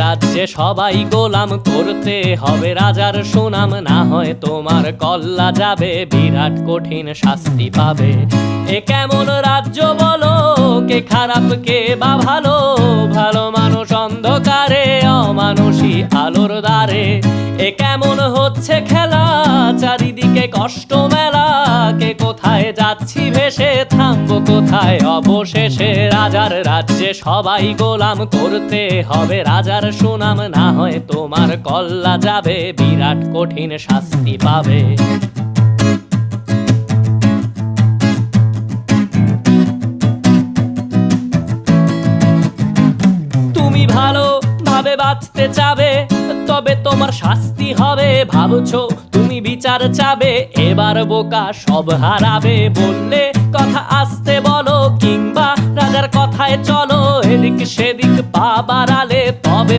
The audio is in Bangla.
রাজ্যে সবাই গোলাম, করতে হবে রাজার সুনাম, না হয় তোমার কল্লা যাবে, বিরাট কঠিন শাস্তি পাবে। এ কেমন রাজ্য বলো, কে খারাপ কে বা ভালো, ভালো মানুষ অন্ধকারে, অমানুষী আলোর দ্বারে। এ কেমন হচ্ছে খেলা, চারিদিকে কষ্ট মেলা, কে কোথায় যাচ্ছি ভেসে, থামবো কোথায় অবশেষে। রাজার রাজ্যে সবাই গোলাম, করতে হবে রাজার সুনাম, না হয় তোমার কল্লা যাবে, বিরাট কঠিন শাস্তি পাবে। তুমি ভালো ভাবে বাঁচতে চাবে, তবে তোমার শাস্তি হবে। ভাবছো তুমি বিচার চাবে, এবার বোকা সব হারাবে। বললে কথা আসতে বলো, কিংবা রাজার কথায় চলো, এদিক সেদিক পা বাড়ালে তবে